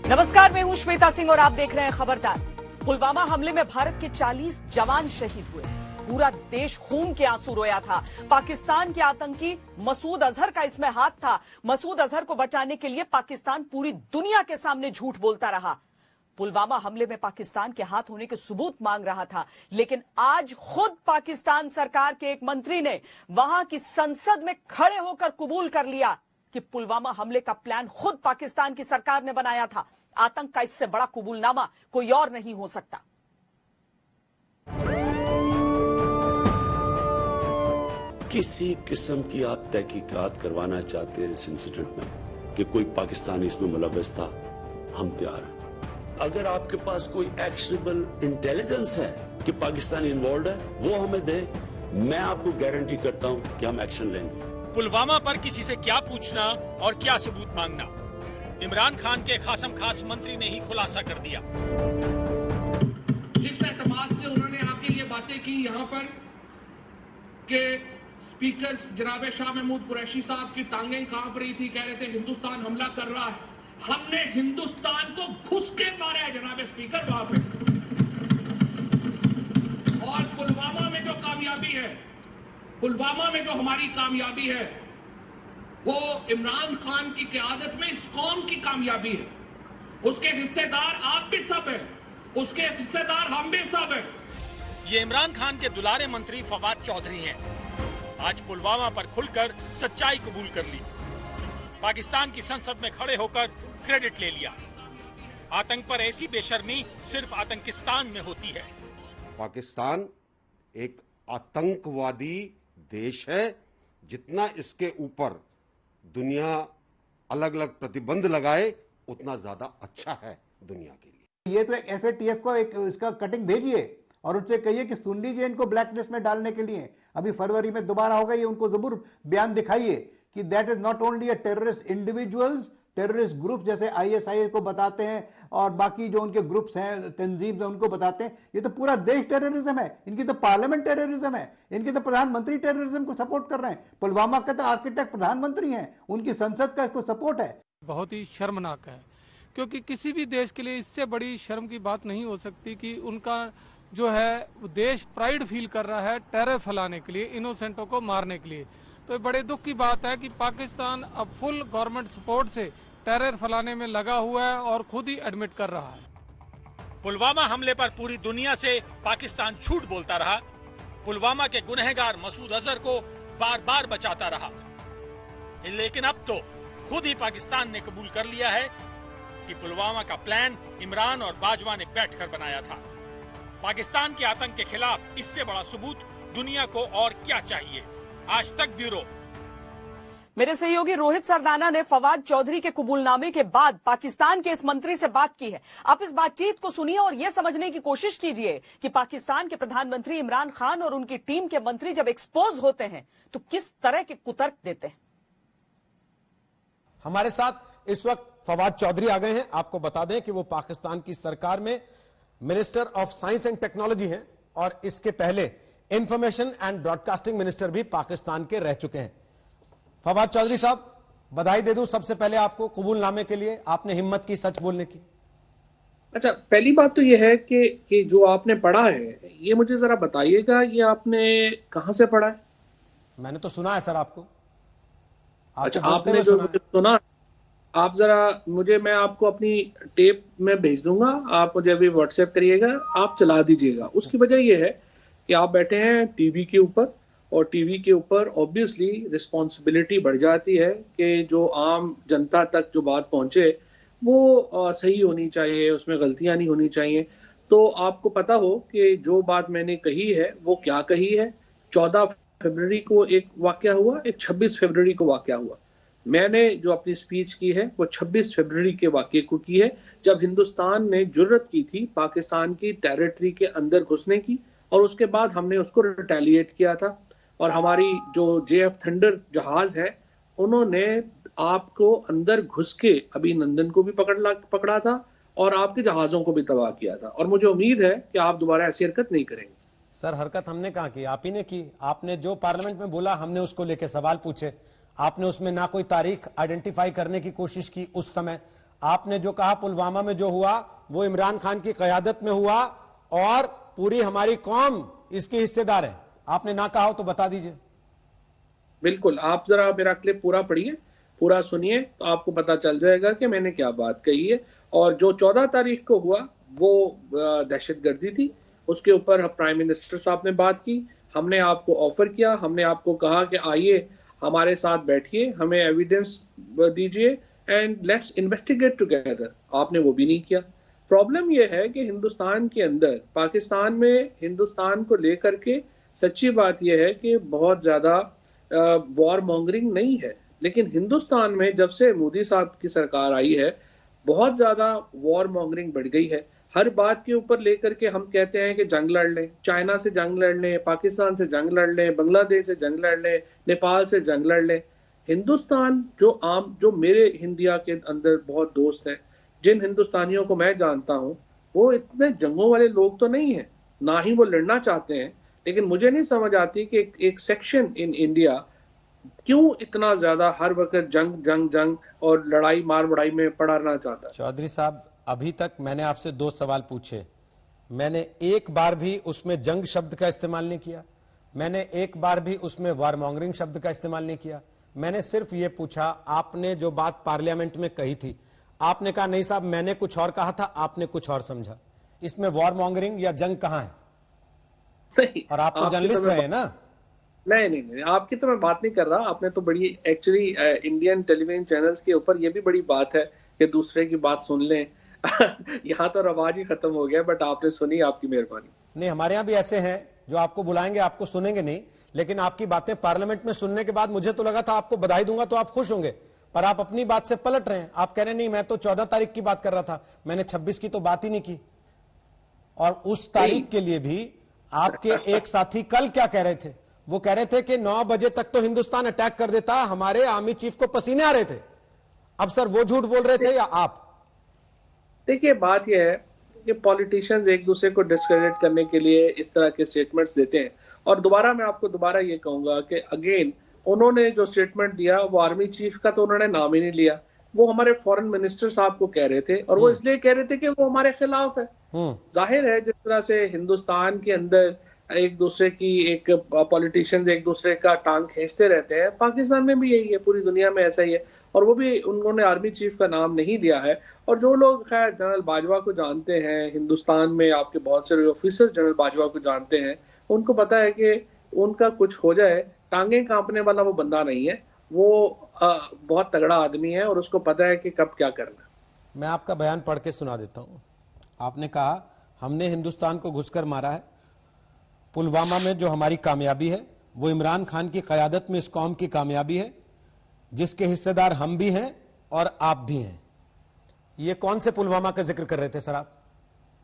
नमस्कार, मैं हूं श्वेता सिंह और आप देख रहे हैं खबरदार। पुलवामा हमले में भारत के 40 जवान शहीद हुए। पूरा देश खून के आंसू रोया था। पाकिस्तान के आतंकी मसूद अजहर का इसमें हाथ था। मसूद अजहर को बचाने के लिए पाकिस्तान पूरी दुनिया के सामने झूठ बोलता रहा। पुलवामा हमले में पाकिस्तान के हाथ होने के सबूत मांग रहा था, लेकिन आज खुद पाकिस्तान सरकार के एक मंत्री ने वहां की संसद में खड़े होकर कबूल कर लिया कि पुलवामा हमले का प्लान खुद पाकिस्तान की सरकार ने बनाया था। आतंक का इससे बड़ा कबूलनामा कोई और नहीं हो सकता। किसी किस्म की आप तहकीकात करवाना चाहते हैं इस इंसिडेंट में कि कोई पाकिस्तानी इसमें मुलव्वस था, हम तैयार हैं। अगर आपके पास कोई एक्शनेबल इंटेलिजेंस है कि पाकिस्तानी इन्वॉल्व है, वो हमें दे। मैं आपको गारंटी करता हूं कि हम एक्शन लेंगे। पुलवामा पर किसी से क्या पूछना और क्या सबूत मांगना, इमरान खान के खासम खास मंत्री ने ही खुलासा कर दिया। जिस एतमाद से उन्होंने आके ये बातें की यहाँ पर कि स्पीकर जनाब शाह महमूद कुरैशी साहब की टांगें कांप रही थी, कह रहे थे हिंदुस्तान हमला कर रहा है। हमने हिंदुस्तान को घुस के मारा है जनाब स्पीकर वहां पे। और पुलवामा में जो कामयाबी है, पुलवामा में जो हमारी कामयाबी है, वो इमरान खान की क़यादत में इस कौम की कामयाबी है। उसके हिस्सेदार आप भी सब हैं, उसके हिस्सेदार हम भी सब हैं। ये इमरान खान के दुलारे मंत्री फवाद चौधरी हैं। आज पुलवामा पर खुलकर सच्चाई कबूल कर ली। पाकिस्तान की संसद में खड़े होकर क्रेडिट ले लिया। आतंक पर ऐसी बेशर्मी सिर्फ आतंकिस्तान में होती है। पाकिस्तान एक आतंकवादी देश है। जितना इसके ऊपर दुनिया अलग अलग प्रतिबंध लगाए, उतना ज्यादा अच्छा है दुनिया के लिए। ये तो एक FATF को एक इसका कटिंग भेजिए और उनसे कहिए कि सुन लीजिए इनको ब्लैकलिस्ट में डालने के लिए। अभी फरवरी में दोबारा होगा, ये उनको जरूर बयान दिखाइए कि that is not only a terrorist individuals, terrorist group जैसे ISIS को बताते हैं और बाकी जो उनके ग्रुप्स हैं, तंजीम हैं, उनको बताते हैं। ये तो पूरा देश टेररिज्म है। इनकी तो पार्लियामेंट टेररिज्म है। इनके तो प्रधानमंत्री टेररिज्म को सपोर्ट कर रहे हैं। पुलवामा का तो आर्किटेक्ट प्रधानमंत्री हैं, उनकी संसद का इसको सपोर्ट है। बहुत ही शर्मनाक है, क्योंकि किसी भी देश के लिए इससे बड़ी शर्म की बात नहीं हो सकती कि उनका जो है देश प्राइड फील कर रहा है टेरर फैलाने के लिए, इनोसेंटों को मारने के लिए। तो बड़े दुख की बात है कि पाकिस्तान अब फुल गवर्नमेंट सपोर्ट से टेरर फैलाने में लगा हुआ है और खुद ही एडमिट कर रहा है। पुलवामा हमले पर पूरी दुनिया से पाकिस्तान झूठ बोलता रहा। पुलवामा के गुनहगार मसूद अजहर को बार बार बचाता रहा, लेकिन अब तो खुद ही पाकिस्तान ने कबूल कर लिया है कि पुलवामा का प्लान इमरान और बाजवा ने बैठकर बनाया था। पाकिस्तान के आतंक के खिलाफ इससे बड़ा सबूत दुनिया को और क्या चाहिए। आज तक ब्यूरो। मेरे सहयोगी रोहित सरदाना ने फवाद चौधरी के कबूलनामे के बाद पाकिस्तान के इस मंत्री से बात की है। आप इस बातचीत को सुनिए और यह समझने की कोशिश कीजिए कि पाकिस्तान के प्रधानमंत्री इमरान खान और उनकी टीम के मंत्री जब एक्सपोज होते हैं तो किस तरह के कुतर्क देते हैं। हमारे साथ इस वक्त फवाद चौधरी आ गए हैं। आपको बता दें कि वो पाकिस्तान की सरकार में minister of science and technology हैं और इसके पहले इंफॉर्मेशन एंड ब्रॉडकास्टिंग मिनिस्टर भी पाकिस्तान के रह चुके हैं। फवाद चौधरी साहब, बधाई दे दूं सबसे पहले आपको कबूलनामे के लिए, आपने हिम्मत की सच बोलने की। अच्छा, पहली बात तो ये है कि जो आपने पढ़ा है, ये मुझे जरा बताइएगा, ये आपने कहां से पढ़ा है? मैंने तो सुना है सर आपको। अच्छा, आपने जो सुना, आप जरा मुझे, मैं आपको अपनी टेप में भेज दूंगा, आप मुझे अभी व्हाट्सएप करिएगा, आप चला दीजिएगा। उसकी वजह यह है कि आप बैठे हैं टीवी के ऊपर और टीवी के ऊपर ऑब्वियसली रिस्पॉन्सिबिलिटी बढ़ जाती है कि जो आम जनता तक जो बात पहुंचे वो सही होनी चाहिए, उसमें गलतियां नहीं होनी चाहिए। तो आपको पता हो कि जो बात मैंने कही है वो क्या कही है। 14 फरवरी को एक वाकया हुआ, एक 26 फरवरी को वाकया हुआ। मैंने जो अपनी स्पीच की है वो 26 फरवरी के वाकये को की है, जब हिंदुस्तान ने जुर्रत की थी पाकिस्तान की टेरिटरी के अंदर घुसने की, और उसके बाद हमने उसको रिटेलिएट किया था। और हमारी जो JF थंडर जहाज है, उन्होंने आपको अंदर घुस के अभिनंदन को भी पकड़ा था और आपके जहाजों को भी तबाह किया था। और मुझे उम्मीद है कि आप दोबारा ऐसी हरकत नहीं करेंगे। सर, हरकत हमने कहाँ की, आप ही ने की। आपने जो पार्लियामेंट में बोला, हमने उसको लेके सवाल पूछे। आपने उसमें ना कोई तारीख आइडेंटिफाई करने की कोशिश की उस समय। आपने जो कहा पुलवामा में जो हुआ वो इमरान खान की क़यादत में हुआ और पूरी हमारी कौम इसकी हिस्सेदार है, आपने ना कहा हो तो बता दीजिए। बिल्कुल, आप जरा मेरा क्लिप पूरा पढ़िए, पूरा सुनिए, तो आपको पता चल जाएगा कि मैंने क्या बात कही है। और जो 14 तारीख को हुआ वो दहशतगर्दी थी, उसके ऊपर प्राइम मिनिस्टर साहब ने बात की, हमने आपको ऑफर किया, हमने आपको कहा कि आइए हमारे साथ बैठिए, हमें एविडेंस दीजिए एंड लेट्स इन्वेस्टिगेट टुगेदर। आपने वो भी नहीं किया। प्रॉब्लम यह है कि हिंदुस्तान के अंदर, पाकिस्तान में हिंदुस्तान को लेकर के सच्ची बात यह है कि बहुत ज्यादा वॉर मॉन्गरिंग नहीं है, लेकिन हिंदुस्तान में जब से मोदी साहब की सरकार आई है बहुत ज्यादा वॉर मॉन्गरिंग बढ़ गई है। हर बात के ऊपर लेकर के हम कहते हैं कि जंग लड़ लें, चाइना से जंग लड़ लें, पाकिस्तान से जंग लड़ लें, बांग्लादेश से जंग लड़ लें, नेपाल से जंग लड़ लें। हिंदुस्तान जो मेरे इंडिया के अंदर बहुत दोस्त हैं, जिन हिंदुस्तानियों को मैं जानता हूं, वो इतने जंगों वाले लोग तो नहीं है, ना ही वो लड़ना चाहते हैं। लेकिन मुझे नहीं समझ आती कि एक सेक्शन इन इंडिया क्यों इतना ज्यादा हर वक्त जंग जंग जंग और लड़ाई मार बड़ाई में पड़ा रहना चाहता है। चौधरी साहब, अभी तक मैंने आपसे 2 सवाल पूछे, मैंने एक बार भी उसमें जंग शब्द का इस्तेमाल नहीं किया, मैंने एक बार भी उसमें वार मॉन्गरिंग शब्द का इस्तेमाल नहीं किया। मैंने सिर्फ ये पूछा, आपने जो बात पार्लियामेंट में कही थी, आपने कहा नहीं साहब मैंने कुछ और कहा था, आपने कुछ और समझा। इसमें वॉर मॉन्गरिंग या जंग कहां है? नहीं, और आप तो जर्नलिस्ट रहे ना। नहीं, आपकी तो मैं बात नहीं कर रहा। आपने तो बड़ी एक्चुअली इंडियन टेलीविजन चैनल्स के ऊपर ये भी बड़ी बात है कि दूसरे की बात सुन लें। यहाँ तो रवाज ही खत्म हो गया, बट आपने सुनी, आपकी मेहरबानी। नहीं, हमारे यहाँ भी ऐसे हैं जो आपको बुलाएंगे, आपको सुनेंगे नहीं, लेकिन आपकी बातें पार्लियामेंट में सुनने के बाद मुझे तो लगा था आपको बधाई दूंगा तो आप खुश होंगे, पर आप अपनी बात से पलट रहे हैं। आप कह रहे नहीं मैं तो 14 तारीख की बात कर रहा था, मैंने 26 की तो बात ही नहीं की। और उस तारीख के लिए भी आपके एक साथी कल क्या कह रहे थे? वो कह रहे थे कि 9 बजे तक तो हिंदुस्तान अटैक कर देता, हमारे आर्मी चीफ को पसीने आ रहे थे। अब सर वो झूठ बोल रहे थे या आप? देखिए, बात यह है कि पॉलिटिशियंस एक दूसरे को डिस्क्रेडिट करने के लिए इस तरह के स्टेटमेंट्स देते हैं। और दोबारा मैं आपको दोबारा ये कहूंगा कि अगेन उन्होंने जो स्टेटमेंट दिया वो आर्मी चीफ का तो उन्होंने नाम ही नहीं लिया, वो हमारे फॉरेन मिनिस्टर साहब को कह रहे थे, और वो इसलिए कह रहे थे कि वो हमारे खिलाफ है। जाहिर है जिस तरह से हिंदुस्तान के अंदर एक दूसरे की एक पॉलिटिशियंस एक दूसरे का टांग खींचते रहते हैं, पाकिस्तान में भी यही है, पूरी दुनिया में ऐसा ही है। और वो भी उन्होंने आर्मी चीफ का नाम नहीं दिया है। और जो लोग खैर जनरल बाजवा को जानते हैं, हिंदुस्तान में आपके बहुत सारे ऑफिसर जनरल बाजवा को जानते हैं, उनको पता है कि उनका कुछ हो जाए टांगे कांपने वाला वो बंदा नहीं है, वो बहुत तगड़ा आदमी है और उसको पता है कि कब क्या करना है। मैं आपका बयान पढ़ के सुना देता हूं। आपने कहा हमने हिंदुस्तान को घुसकर मारा है, पुलवामा में जो हमारी कामयाबी है वो इमरान खान की क़यादत में इस कौम की कामयाबी है, जिसके हिस्सेदार हम भी हैं और आप भी हैं। ये कौन से पुलवामा का जिक्र कर रहे थे सर आप?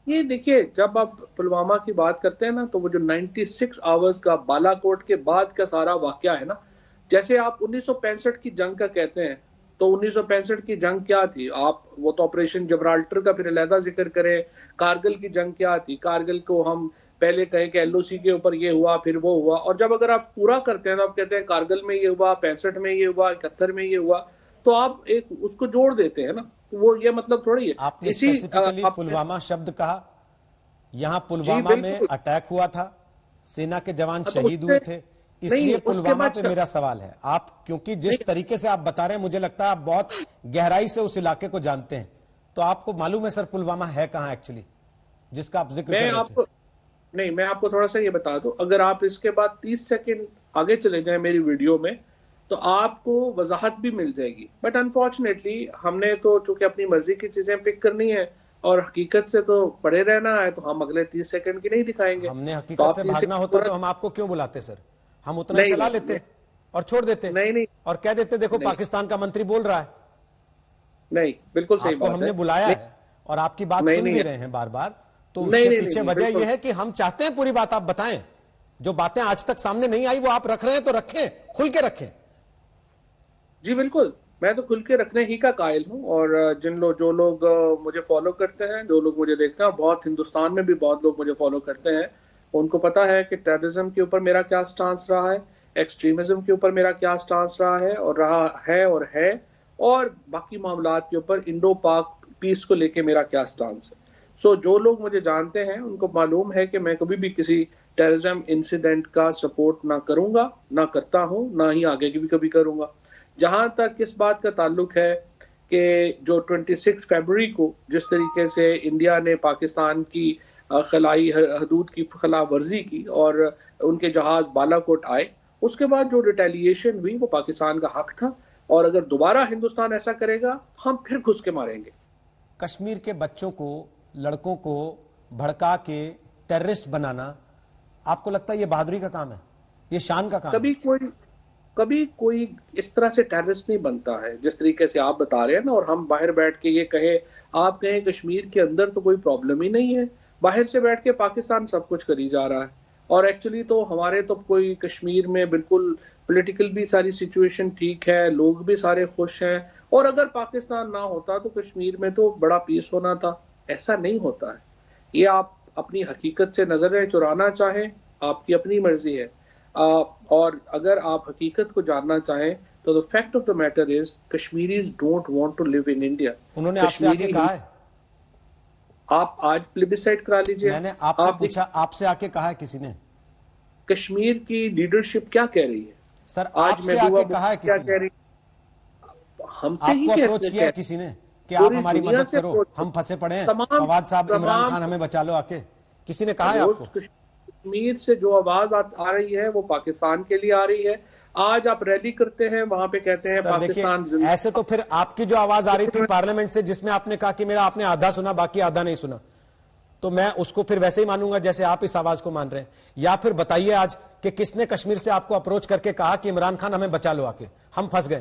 ये देखिए, जब आप पुलवामा की बात करते हैं ना, तो वो जो 96 आवर्स का बालाकोट के बाद का सारा वाकया है ना, जैसे आप 1965 की जंग का कहते हैं, तो 1965 की जंग क्या थी? आप वो तो ऑपरेशन जबराल्टर का फिर अलहदा जिक्र करें, कारगिल की जंग क्या थी? कारगिल को हम पहले कहें कि LOC के ऊपर ये हुआ, फिर वो हुआ, और जब अगर आप पूरा करते हैं तो आप कहते हैं कारगिल में ये हुआ, 65 में ये हुआ, 71 में ये हुआ, तो आप एक उसको जोड़ देते हैं ना, वो ये मतलब थोड़ी है। आपने स्पेसिफिकली पुलवामा शब्द कहा, यहां पुलवामा में अटैक हुआ था, सेना के जवान शहीद हुए थे, इसलिए पुलवामा पे मेरा सवाल है। आप क्योंकि जिस तरीके से आप बता रहे हैं मुझे लगता है आप बहुत गहराई से उस इलाके को जानते हैं, तो आपको मालूम है सर पुलवामा है कहां एक्चुअली जिसका आप जिक्र कर रहे थे? नहीं, मैं आपको थोड़ा सा ये बता दूं, अगर आप इसके बाद 30 सेकंड आगे चले जाएं मेरी वीडियो में तो आपको वजाहत भी मिल जाएगी। बट अनफॉर्चुनेटली हमने तो चूंकि अपनी मर्जी की चीजें पिक करनी है और हकीकत से तो पड़े रहना है, तो हम अगले 30 सेकंड की नहीं दिखाएंगे। हमने हकीकत से भागना होता तो हम आपको क्यों बुलाते सर? हम उतना चला लेते और छोड़ देते नहीं और कह देते देखो पाकिस्तान का मंत्री बोल रहा है। नहीं, बिल्कुल सही बात है। हमने बुलाया है और आपकी बात सुन भी रहे हैं बार बार, तो उसके पीछे वजह यह है कि हम चाहते हैं पूरी बात आप बताएं। जो बातें आज तक सामने नहीं आई वो आप रख रहे हैं तो रखें, खुल के रखें। जी बिल्कुल, मैं तो खुल के रखने ही का कायल हूं। और जो लोग मुझे फॉलो करते हैं, जो लोग मुझे देखते हैं, बहुत हिंदुस्तान में भी बहुत लोग मुझे फॉलो करते हैं, उनको पता है कि टेररिज्म के ऊपर मेरा क्या स्टांस रहा है, एक्सट्रीमिज्म के ऊपर मेरा क्या स्टांस रहा है और रहा है और है। और बाकी मामलात के ऊपर इंडो पाक पीस को लेके मेरा क्या स्टांस है। सो जो लोग मुझे जानते हैं उनको मालूम है कि मैं कभी भी किसी टेररिज्म इंसिडेंट का सपोर्ट ना करूंगा, ना करता हूं, ना ही आगे भी कभी करूंगा। जहां तक इस बात का ताल्लुक है कि जो 26 फरवरी को जिस तरीके से इंडिया ने पाकिस्तान की खलाई हदूद की खिलाफ वर्जी की और उनके जहाज बालाकोट आए, उसके बाद जो रिटेलिएशन हुई वो पाकिस्तान का हक था, और अगर दोबारा हिंदुस्तान ऐसा करेगा हम फिर घुस के मारेंगे। कश्मीर के बच्चों को, लड़कों को भड़का के टेररिस्ट बनाना, आपको लगता है ये बहादुरी का काम है, ये शान का काम है? कभी कोई इस तरह से टेररिस्ट नहीं बनता है जिस तरीके से आप बता रहे हैं ना, और हम बाहर बैठ के ये कहे, आप कहें कश्मीर के अंदर तो कोई प्रॉब्लम ही नहीं है, बाहर से बैठ के पाकिस्तान सब कुछ करी जा रहा है। और एक्चुअली तो हमारे तो कोई कश्मीर में बिल्कुल पॉलिटिकल भी सारी सिचुएशन ठीक है, लोग भी सारे खुश हैं, और अगर पाकिस्तान ना होता तो कश्मीर में तो बड़ा पीस होना था। ऐसा नहीं होता है। ये आप अपनी हकीकत से नजरें चुराना चाहें, आपकी अपनी मर्जी है, और अगर आप हकीकत को जानना चाहें तो the fact of the matter is Kashmiris don't want to live in India. उन्होंने आपसे आके कहा है? आप आज प्लेबिसाइट करा लीजिए। मैंने आपसे पूछा, आपसे आके कहा है किसी ने? कश्मीर की लीडरशिप क्या कह रही है सर? आज आपसे आके कहा है क्या किसी कह रही? हमसे ही अप्रोच किया है किसी ने कि आप हमारी मदद करो, हम फंसे पड़े हैं, फवाद साहब, इमरान खान हमें बचा लो आके? किसी ने कहा है आपको? कश्मीर से जो आवाज आ रही है वो पाकिस्तान के लिए आ रही है। आज आप रैली करते हैं, वहां पे कहते हैं पाकिस्तान जिंदा। ऐसे तो फिर आपकी जो आवाज आ रही थी पार्लियामेंट से, जिसमें आपने कहा कि मेरा आपने आधा सुना बाकी आधा नहीं सुना, तो मैं उसको फिर वैसे ही मानूंगा जैसे आप इस आवाज को मान रहे हैं? या फिर बताइए आज कि किसने कश्मीर से आपको अप्रोच करके कहा कि इमरान खान हमें बचा लो आके, हम फंस गए?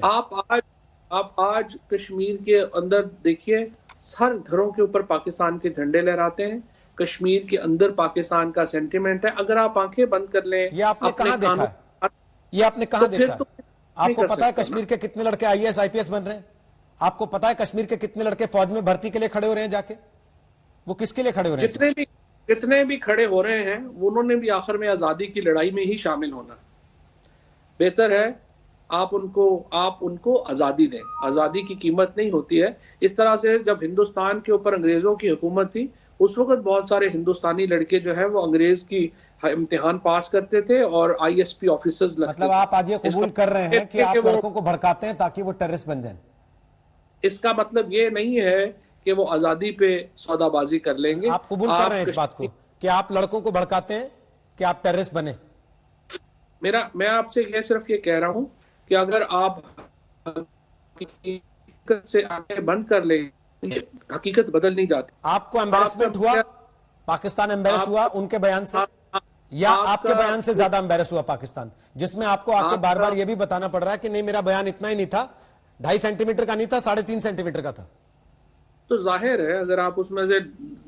आप आज कश्मीर के अंदर देखिए, हर घरों के ऊपर पाकिस्तान के झंडे लहराते हैं। कश्मीर के अंदर पाकिस्तान का सेंटिमेंट है। अगर आप आंखें बंद कर लें, ये आपने कहां देखा है? ये आपने कहां देखा है? आपको पता है कश्मीर के कितने लड़के आईएएस आईपीएस बन रहे हैं? आपको पता है कश्मीर के कितने लड़के फौज में भर्ती के लिए खड़े हो रहे हैं जाके? वो किसके लिए खड़े हो रहे हैं? जितने भी खड़े हो रहे हैं उन्होंने भी आखिर में आजादी की लड़ाई में ही शामिल होना। बेहतर है आप उनको आजादी दें। आजादी की कीमत नहीं होती है इस तरह से। जब हिंदुस्तान के ऊपर अंग्रेजों की हुकूमत थी, उस वक्त बहुत सारे हिंदुस्तानी लड़के जो है वो अंग्रेज की इम्तिहान पास करते थे और आईएसपी ऑफिसर्स लगते थे। मतलब आप आज ये कबूल कर रहे हैं कि आप लड़कों को भड़काते हैं ताकि वो टेररिस्ट बन जाएं? इसका मतलब ये नहीं है कि वो आजादी पे सौदाबाजी कर लेंगे। आप कबूल कर रहे हैं इस बात को कि आप लड़कों को भड़काते हैं कि आप टेररिस्ट बने? मैं आपसे सिर्फ ये कह रहा हूं कि अगर आप हकीकत से आंखें बंद कर ले, हकीकत बदल नहीं जाती। आपको एम्बैरेसमेंट हुआ? पाकिस्तान एम्बैरेस हुआ उनके बयान से, या आपके बयान से ज्यादा एम्बैरेस हुआ पाकिस्तान, जिसमें आपको आके बार बार ये भी बताना पड़ रहा है कि नहीं मेरा बयान इतना ही नहीं था, 2.5 सेंटीमीटर का नहीं था, 3.5 सेंटीमीटर का था? तो जाहिर है अगर आप उसमें से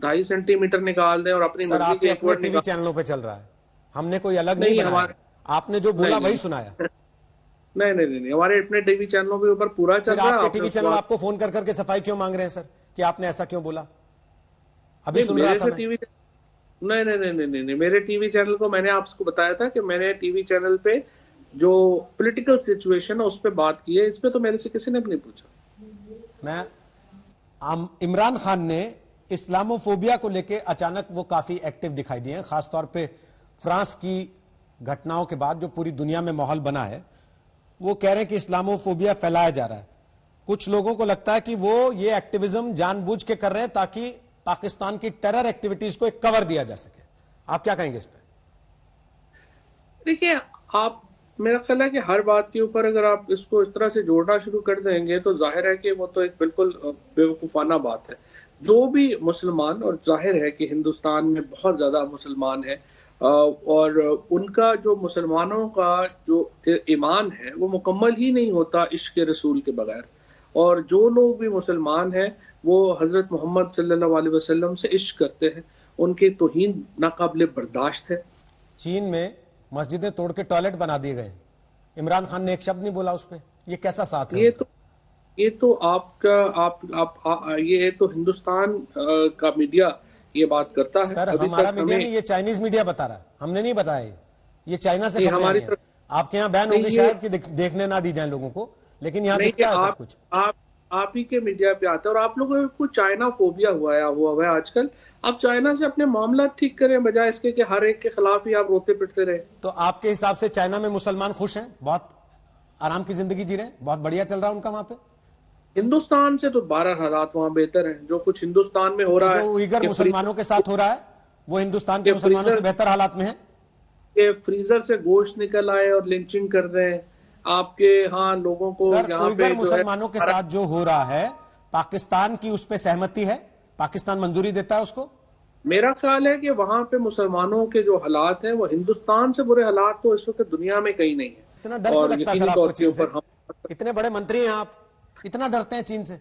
2.5 सेंटीमीटर निकाल दें और अपनी मर्जी के अपने टीवी चैनलों पे चल रहा है, हमने कोई अलग नहीं बनाया, आपने जो बोला वही सुनाया। नहीं, हमारे अपने टीवी चैनलों के ऊपर पूरा चल रहा है। आपके टीवी चैनल आपको फोन कर करके सफाई क्यों मांग रहे हैं सर कि आपने ऐसा क्यों बोला? अभी सुन रहा था मैं। नहीं, मेरे टीवी चैनल को मैंने आपको बताया था कि मैंने टीवी चैनल पे जो पॉलिटिकल सिचुएशन है उस पर बात की है। इस पे तो मेरे से किसी ने भी नहीं पूछा। इमरान खान ने इस्लामोफोबिया को लेके अचानक वो काफी एक्टिव दिखाई दिए हैं, खासतौर पे फ्रांस की घटनाओं के बाद जो पूरी दुनिया में माहौल बना है। वो कह रहे हैं कि इस्लामोफोबिया फैलाया जा रहा है। कुछ लोगों को लगता है कि वो ये एक्टिविज्म जानबूझ के कर रहे हैं ताकि पाकिस्तान की टेरर एक्टिविटीज को एक कवर दिया जा सके। आप क्या कहेंगे इस पर? देखिए, आप मेरा ख्याल है कि हर बात के ऊपर अगर आप इसको इस तरह से जोड़ना शुरू कर देंगे तो जाहिर है कि वो तो एक बिल्कुल बेवकूफाना बात है। जो भी मुसलमान, और जाहिर है कि हिंदुस्तान में बहुत ज्यादा मुसलमान है, और उनका जो मुसलमानों का जो ईमान है वो मुकम्मल ही नहीं होता इश्क रसूल के बगैर। और जो लोग भी मुसलमान हैं वो हजरत मोहम्मद सल्लल्लाहु अलैहि वसल्लम से इश्क करते हैं, उनकी तौहीन नाकाबिले बर्दाश्त है। चीन में मस्जिदें तोड़ के टॉयलेट बना दिए गए, इमरान खान ने एक शब्द नहीं बोला उस पर। ये कैसा साथ है? ये तो आपका ये तो हिंदुस्तान का मीडिया ये बात करता है। सर हमारा मीडिया नहीं, ये चाइनीज मीडिया बता रहा है, हमने नहीं बताया। ये चाइना से आपके यहाँ बैन होगी शायद कि देखने ना दी जाए लोगों को, लेकिन यहाँ दिखता है सब कुछ। आप ही के मीडिया पे आता है, और आप लोगों को चाइना फोबिया हुआ है आजकल। आप चाइना से अपने मामला ठीक करें बजाय इसके कि हर एक के खिलाफ ही आप रोते पिटते रहे। तो आपके हिसाब से चाइना में मुसलमान खुश हैं, बहुत आराम की जिंदगी जी रहे हैं, बहुत बढ़िया चल रहा है उनका वहां पे? हिंदुस्तान से तो 12 हालात वहां बेहतर हैं। जो कुछ हिंदुस्तान में हो रहा है, जो उइगर मुसलमानों के साथ हो रहा है, वो हिंदुस्तान के मुसलमानों से बेहतर हालात में है। के फ्रीजर से गोश्त निकल आए और लिंचिंग कर रहे हैं आपके यहाँ लोगों को। यहाँ पे मुसलमानों के साथ जो हो रहा है, पाकिस्तान की उस पे सहमति है? पाकिस्तान मंजूरी देता है उसको? मेरा ख्याल है कि वहां पे मुसलमानों के जो हालात हैं वो हिंदुस्तान से बुरे हालात तो इस वक्त दुनिया में कहीं नहीं है। इतना डर क्यों लगता है सर आपको चीन से? इतने बड़े मंत्री हैं आप, इतना डरते हैं चीन से?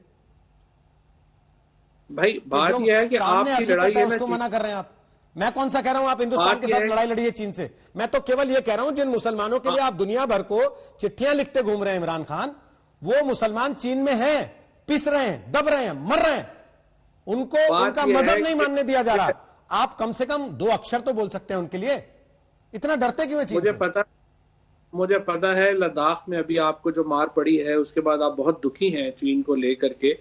भाई बात यह है कि आपकी लड़ाई है ना, उसको मना कर रहे हैं आप। मैं कौन सा कह रहा हूं आप हिंदुस्तान के साथ लड़ाई लड़िए चीन से? मैं तो केवल ये कह रहा हूं जिन मुसलमानों के लिए आप दुनिया भर को चिट्ठियां लिखते घूम रहे हैं इमरान खान, वो मुसलमान चीन में हैं, पिस रहे हैं, दब रहे हैं, मर रहे हैं, उनको उनका मजहब नहीं मानने दिया जा रहा। आप कम से कम 2 अक्षर तो बोल सकते हैं उनके लिए। इतना डरते क्यों है चीन से? मुझे पता है लद्दाख में अभी आपको जो मार पड़ी है उसके बाद आप बहुत दुखी हैं चीन को लेकर के,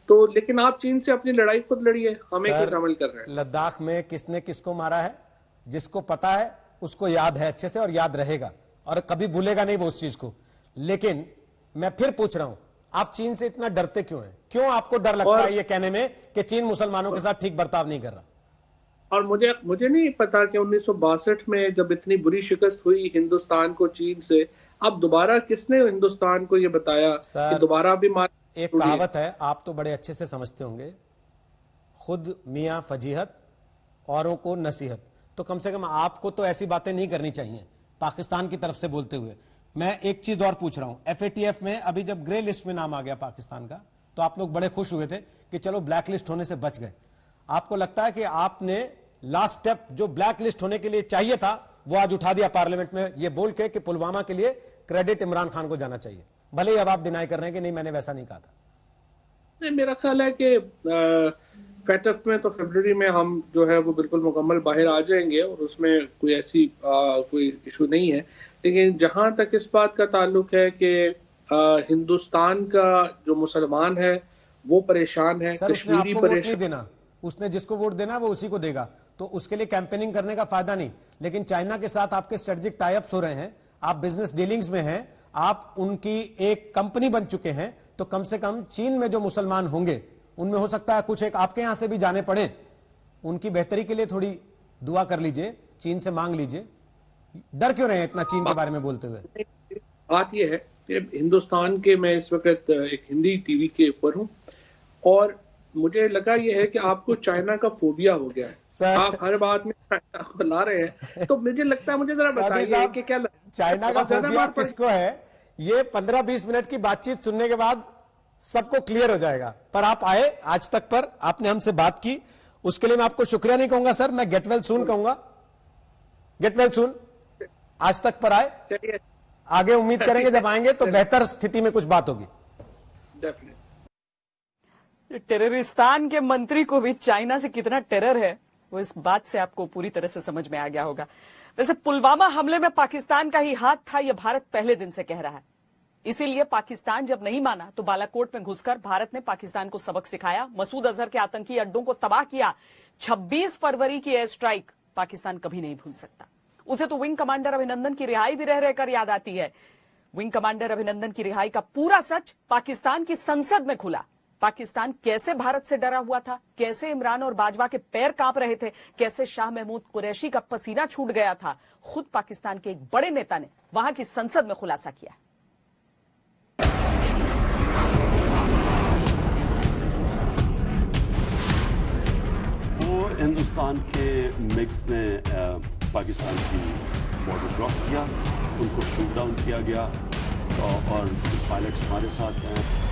तो लेकिन आप चीन से अपनी लड़ाई खुद लड़िए, हमें क्यों शामिल कर रहे हैं? लद्दाख में किसने किसको मारा है, जिसको पता है उसको याद है अच्छे से, और याद रहेगा, और कभी भूलेगा नहीं वो उस चीज को। लेकिन मैं फिर पूछ रहा हूं, आप चीन से इतना डरते क्यों हैं? क्यों आपको डर लगता है ये कहने में कि चीन मुसलमानों के साथ ठीक बर्ताव नहीं कर रहा? और मुझे नहीं पता कि 1962 में जब इतनी बुरी शिकस्त हुई हिंदुस्तान को चीन से, अब दोबारा किसने हिंदुस्तान को ये बताया कि दोबारा भी मार? एक कहावत है, आप तो बड़े अच्छे से समझते होंगे, खुद मियां फजीहत औरों को नसीहत। तो कम से कम आपको तो ऐसी बातें नहीं करनी चाहिए पाकिस्तान की तरफ से बोलते हुए। मैं एक चीज और पूछ रहा हूं, FATF में अभी जब ग्रे लिस्ट में नाम आ गया पाकिस्तान का, तो आप लोग बड़े खुश हुए थे कि चलो ब्लैक लिस्ट होने से बच गए। आपको लगता है कि आपने लास्ट स्टेप जो ब्लैक लिस्ट होने के लिए चाहिए था वो आज उठा दिया पार्लियामेंट में, ये बोल के कि पुलवामा के लिए क्रेडिट इमरान खान को जाना चाहिए, भले ही अब आप डिनाई कर रहे हैं कि नहीं मैंने वैसा नहीं कहा था? नहीं, मेरा ख्याल है कि FATF में तो फरवरी में हम जो है वो बिल्कुल मुकम्मल बाहर आ जाएंगे और उसमें कोई ऐसी कोई इशू नहीं है। लेकिन जहां तक इस बात का ताल्लुक है कि हिंदुस्तान का जो मुसलमान है वो परेशान है, कश्मीरी परेशान, उसने जिसको वोट देना वो उसी को देगा, तो उसके लिए कैंपेनिंग करने का फायदा नहीं। लेकिन चाइना के साथ आपके स्ट्रेटेजिक टाइप्स हो रहे हैं, आप बिजनेस डीलिंग्स में हैं, आप उनकी एक कंपनी बन चुके हैं, तो कम से कम चीन में जो मुसलमान होंगे उनमें हो सकता है कुछ एक आपके यहां से भी जाने पड़े। उनकी बेहतरी के लिए थोड़ी दुआ कर लीजिए, चीन से मांग लीजिए। डर क्यों रहे हैं इतना चीन के बारे में बोलते हुए? बात यह है कि हिंदुस्तान के, मैं इस वक्त एक हिंदी टीवी के ऊपर हूं और मुझे लगा यह है कि आपको चाइना का फोबिया हो गया है। आप हर बात में चाइना को ला रहे हैं, तो मुझे लगता है, मुझे जरा बताइए कि क्या चाइना का फोबिया किसको है? ये 15-20 मिनट की बातचीत सुनने के बाद सबको क्लियर हो जाएगा। पर आप आए आज तक पर, आपने हमसे बात की, उसके लिए मैं आपको शुक्रिया नहीं कहूंगा सर, मैं गेट वेल सून कहूंगा। गेट वेल सून, आज तक पर आए, चलिए आगे उम्मीद करेंगे जब आएंगे तो बेहतर स्थिति में कुछ बात होगी। टेररिस्तान के मंत्री को भी चाइना से कितना टेरर है वो इस बात से आपको पूरी तरह से समझ में आ गया होगा। वैसे पुलवामा हमले में पाकिस्तान का ही हाथ था, यह भारत पहले दिन से कह रहा है। इसीलिए पाकिस्तान जब नहीं माना तो बालाकोट में घुसकर भारत ने पाकिस्तान को सबक सिखाया, मसूद अजहर के आतंकी अड्डों को तबाह किया। 26 फरवरी की एयर स्ट्राइक पाकिस्तान कभी नहीं भूल सकता। उसे तो विंग कमांडर अभिनंदन की रिहाई भी रह रहकर याद आती है। विंग कमांडर अभिनंदन की रिहाई का पूरा सच पाकिस्तान की संसद में खुला। पाकिस्तान कैसे भारत से डरा हुआ था, कैसे इमरान और बाजवा के पैर कांप रहे थे, कैसे शाह महमूद कुरैशी का पसीना छूट गया था, खुद पाकिस्तान के एक बड़े नेता ने वहां की संसद में खुलासा किया। वो हिंदुस्तान के मिग्स ने पाकिस्तान की बॉर्डर क्रॉस किया, उनको शूट डाउन किया गया और पायलट्स हमारे साथ हैं।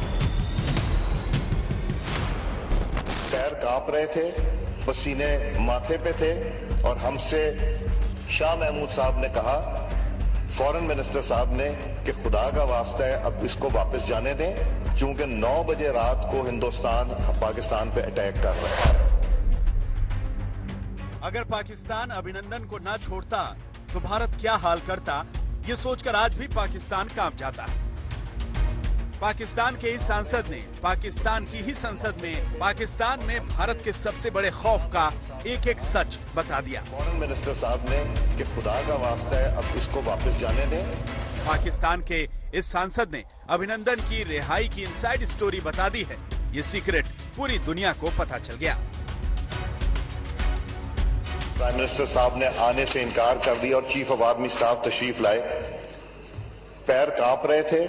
पैर कांप रहे थे, पसीने माथे पे थे और हमसे शाह महमूद साहब ने कहा, फॉरेन मिनिस्टर साहब ने, कि खुदा का वास्ता है अब इसको वापस जाने दें, चूंकि 9 बजे रात को हिंदुस्तान पाकिस्तान पे अटैक कर रहा है। अगर पाकिस्तान अभिनंदन को ना छोड़ता तो भारत क्या हाल करता, ये सोचकर आज भी पाकिस्तान कांप जाता है। पाकिस्तान के इस सांसद ने पाकिस्तान की ही संसद में पाकिस्तान में भारत के सबसे बड़े खौफ का एक एक सच बता दिया। फॉरेन मिनिस्टर साहब ने कि खुदा का वास्ता है अब इसको वापस जाने दें। पाकिस्तान के इस सांसद ने अभिनंदन की रिहाई की इनसाइड स्टोरी बता दी है। ये सीक्रेट पूरी दुनिया को पता चल गया। प्राइम मिनिस्टर साहब ने आने से इनकार कर दिया और चीफ ऑफ आर्मी स्टाफ तशरीफ लाए। पैर कांप रहे थे,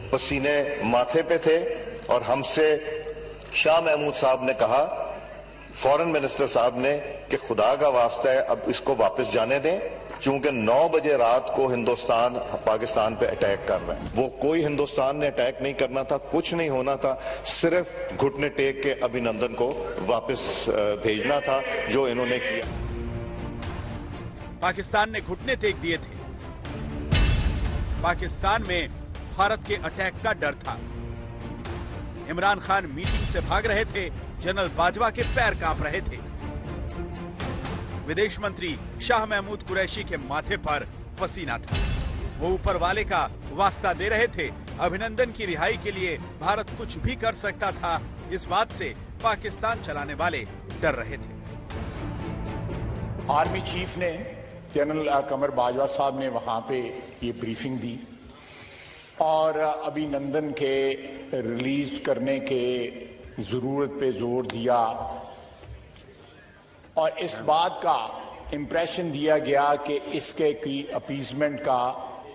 पसीने माथे पे थे और हमसे शाह महमूद साहब ने कहा, फॉरेन मिनिस्टर साहब ने, कि खुदा का वास्ता है अब इसको वापस जाने दें, चूंकि 9 बजे रात को हिंदुस्तान पाकिस्तान पे अटैक कर रहा है। वो कोई हिंदुस्तान ने अटैक नहीं करना था, कुछ नहीं होना था, सिर्फ घुटने टेक के अभिनंदन को वापस भेजना था, जो इन्होंने किया। पाकिस्तान ने घुटने टेक दिए थे। पाकिस्तान में भारत के अटैक का डर था। इमरान खान मीटिंग से भाग रहे थे, जनरल बाजवा के पैर कांप रहे थे। विदेश मंत्री शाह महमूद कुरैशी के माथे पर पसीना था। वो ऊपर वाले का वास्ता दे रहे थे। अभिनंदन की रिहाई के लिए भारत कुछ भी कर सकता था, इस बात से पाकिस्तान चलाने वाले डर रहे थे। आर्मी चीफ ने, जनरल कमर बाजवा साहब ने वहां पे ये ब्रीफिंग दी और अभिनंदन के रिलीज करने के जरूरत पे जोर दिया और इस बात का इम्प्रेशन दिया गया कि इसके की अपीजमेंट का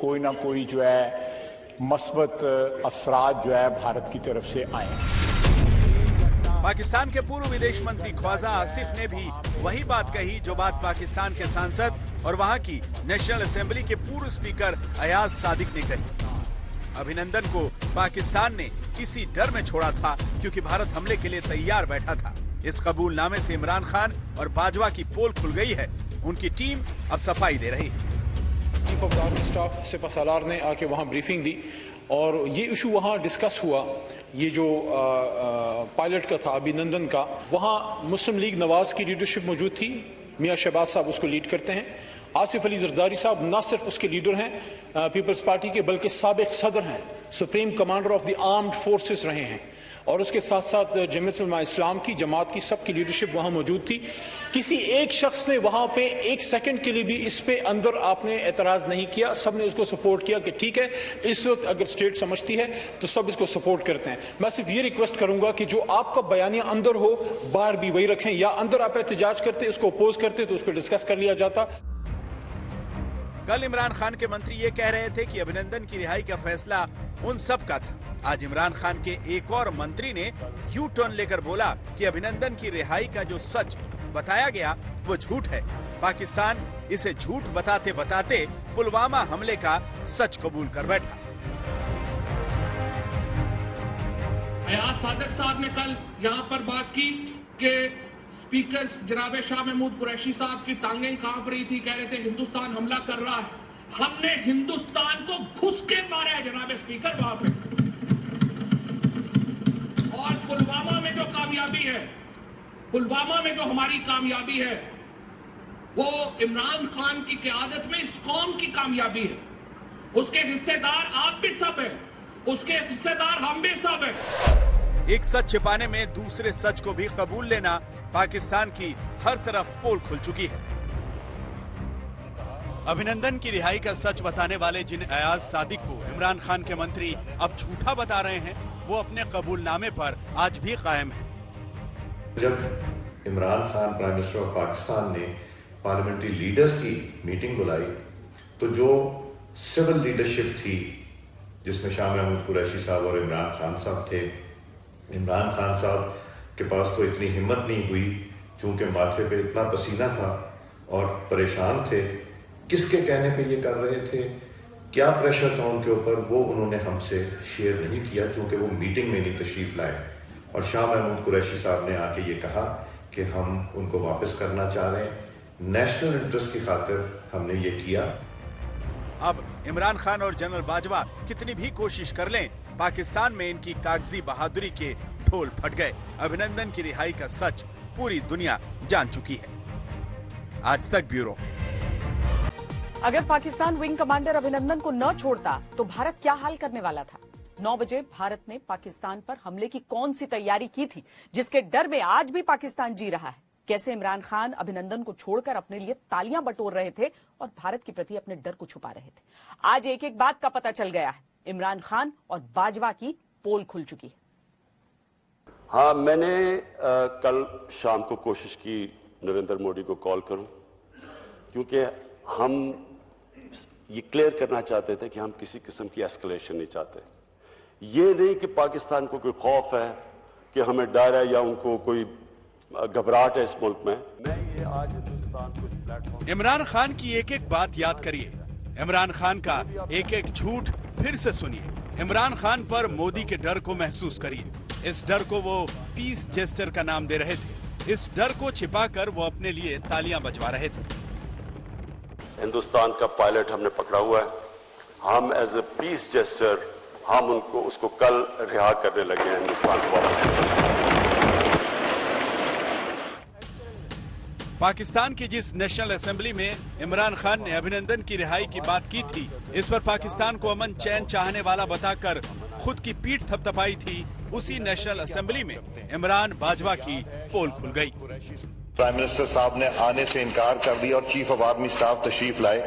कोई ना कोई जो है मस्बत असरात जो है भारत की तरफ से आए। पाकिस्तान के पूर्व विदेश मंत्री ख्वाजा आसिफ ने भी वही बात कही जो बात पाकिस्तान के सांसद और वहां की नेशनल असेंबली के पूर्व स्पीकर अयाज सादिक ने कही। अभिनंदन को पाकिस्तान ने इसी डर में छोड़ा था क्योंकि भारत हमले के लिए तैयार बैठा था। इस कबूलनामे से इमरान खान और बाजवा की पोल खुल गई है। उनकी टीम अब सफाई दे रही है। चीफ ऑफ आर्मी स्टाफ सिपहसालार ने आके वहां ब्रीफिंग दी और ये इशू वहां डिस्कस हुआ। ये जो पायलट का था अभिनंदन का, वहां मुस्लिम लीग नवाज की लीडरशिप मौजूद थी। मियां शहबाज साहब उसको लीड करते हैं। आसिफ अली जरदारी साहब न सिर्फ उसके लीडर हैं पीपल्स पार्टी के, बल्कि साबिक सदर हैं, supreme commander of the armed forces रहे हैं और उसके साथ साथ जमीयत उलमा इस्लाम की जमात की सबकी लीडरशिप वहां मौजूद थी। किसी एक शख्स ने वहां पे एक सेकंड के लिए भी इस पे अंदर आपने एतराज नहीं किया। सब ने उसको सपोर्ट किया कि ठीक है, इस वक्त अगर स्टेट समझती है तो सब इसको सपोर्ट करते हैं। मैं सिर्फ ये रिक्वेस्ट करूंगा कि जो आपका बयानिया अंदर हो बाहर भी वही रखें, या अंदर आप एहतजाज करते उसको अपोज करते तो उस पर डिस्कस कर लिया जाता। कल इमरान खान के मंत्री ये कह रहे थे कि अभिनंदन की रिहाई का फैसला उन सब का था। आज इमरान खान के एक और मंत्री ने यू टर्न लेकर बोला कि अभिनंदन की रिहाई का जो सच बताया गया वो झूठ है। पाकिस्तान इसे झूठ बताते बताते पुलवामा हमले का सच कबूल कर बैठा। अयाज सादिक साहब ने कल यहाँ पर बात की कि स्पीकर जनाब शाह महमूद कुरैशी साहब की टांगें कांप रही थी, कह रहे थे हिंदुस्तान हमला कर रहा है। हमने हिंदुस्तान को घुस के मारा है जनाब स्पीकर वहां पे। और पुलवामा में जो कामयाबी है, पुलवामा में जो हमारी कामयाबी है, वो इमरान खान की क़यादत में इस कौम की कामयाबी है। उसके हिस्सेदार आप भी सब हैं, उसके हिस्सेदार हम भी सब हैं। एक सच छिपाने में दूसरे सच को भी कबूल लेना, पाकिस्तान की हर तरफ पोल खुल चुकी है। अभिनंदन की रिहाई का सच बताने वाले जिन अयाज सादिक को इमरान खान के मंत्री अब झूठा बता रहे हैं, वो अपने कबूलनामे पर आज भी कायम है। जब Imran Khan prime minister of Pakistan ने पार्लियामेंट्री लीडर्स की मीटिंग बुलाई तो जो सिविल लीडरशिप थी जिसमें शाह महमूद कुरैशी साहब और इमरान खान साहब थे, इमरान खान साहब के पास तो इतनी हिम्मत नहीं हुई, चूंकि माथे पे इतना पसीना था और परेशान थे। किसके कहने पे ये कर रहे थे, क्या प्रेशर था उनके ऊपर, वो उन्होंने हमसे शेयर नहीं किया चूंकि वो मीटिंग में नहीं तशरीफ लाए। और शाह महमूद कुरैशी साहब ने आके ये कहा कि हम उनको वापस करना चाह रहे हैं, नेशनल इंटरेस्ट की खातिर हमने ये किया। अब इमरान खान और जनरल बाजवा कितनी भी कोशिश कर लें, पाकिस्तान में इनकी कागजी बहादुरी के ढोल फट गए। अभिनंदन की रिहाई का सच पूरी दुनिया जान चुकी है। आज तक ब्यूरो। अगर पाकिस्तान विंग कमांडर अभिनंदन को न छोड़ता तो भारत क्या हाल करने वाला था? 9 बजे भारत ने पाकिस्तान पर हमले की कौन सी तैयारी की थी जिसके डर में आज भी पाकिस्तान जी रहा है? कैसे इमरान खान अभिनंदन को छोड़कर अपने लिए तालियां बटोर रहे थे और भारत के प्रति अपने डर को छुपा रहे थे? आज एक एक बात का पता चल गया है। इमरान खान और बाजवा की पोल खुल चुकी है। हाँ, मैंने कल शाम को कोशिश की नरेंद्र मोदी को कॉल करूं, क्योंकि हम ये क्लियर करना चाहते थे कि हम किसी किस्म की एस्केलेशन नहीं चाहते। ये नहीं कि पाकिस्तान को कोई खौफ है, कि हमें डर है या उनको कोई घबराहट है इस मुल्क में। मैं ये आज हिंदुस्तान को इस प्लेटफॉर्म इमरान खान की एक एक बात याद करिए, इमरान खान का एक एक झूठ फिर से सुनिए, इमरान खान पर मोदी के डर को महसूस करिए। इस डर को वो पीस जेस्चर का नाम दे रहे थे। इस डर को छिपाकर वो अपने लिए तालियां बजवा रहे थे। हिंदुस्तान का पायलट हमने पकड़ा हुआ है। हम एज ए पीस जेस्चर हम उसको कल रिहा करने लगे हैं हिंदुस्तान को वापस। पाकिस्तान की जिस नेशनल असेंबली में इमरान खान ने अभिनंदन की रिहाई की बात की थी, इस पर पाकिस्तान को अमन चैन चाहने वाला बताकर खुद की पीठ थपथपाई थी, उसी नेशनल असेंबली में इमरान बाजवा की पोल खुल गई। प्राइम मिनिस्टर साहब ने आने से इनकार कर दिया और चीफ ऑफ आर्मी स्टाफ तशरीफ लाए।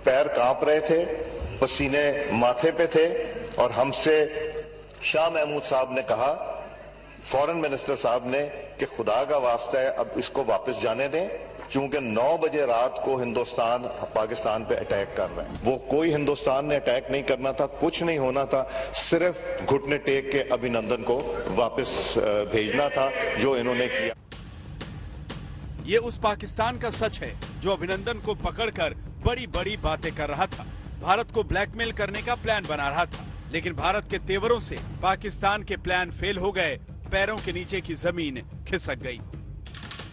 पैर कांप रहे थे, पसीने माथे पे थे और हमसे शाह महमूद साहब ने कहा, फॉरेन मिनिस्टर साहब ने, कि खुदा का वास्ता है अब इसको वापस जाने दें, चूंकि 9 बजे रात को हिंदुस्तान पाकिस्तान पे अटैक कर रहा है। वो कोई हिंदुस्तान ने अटैक नहीं करना था, कुछ नहीं होना था, सिर्फ घुटने टेक के अभिनंदन को वापस भेजना था, जो इन्होंने किया। ये उस पाकिस्तान का सच है जो अभिनंदन को पकड़कर बड़ी बड़ी बातें कर रहा था, भारत को ब्लैकमेल करने का प्लान बना रहा था। लेकिन भारत के तेवरों से पाकिस्तान के प्लान फेल हो गए, पैरों के नीचे की जमीन खिसक गई।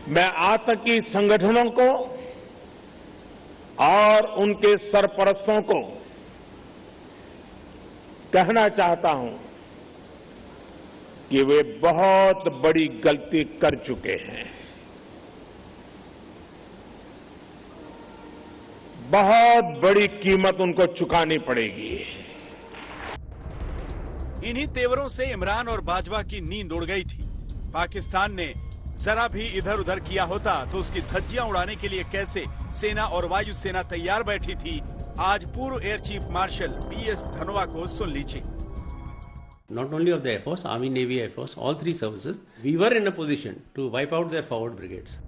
मैं आतंकी संगठनों को और उनके सरपरस्तों को कहना चाहता हूं कि वे बहुत बड़ी गलती कर चुके हैं। बहुत बड़ी कीमत उनको चुकानी पड़ेगी। इन्हीं तेवरों से इमरान और बाजवा की नींद उड़ गई थी। पाकिस्तान ने जरा भी इधर उधर किया होता तो उसकी धज्जियां उड़ाने के लिए कैसे सेना और वायुसेना तैयार बैठी थी, आज पूर्व air chief marshal PS Dhanoa को सुन लीजिए। Not only of the Air Force, Army, Navy, Air Force, all three services, we were in a position to wipe out their forward brigades.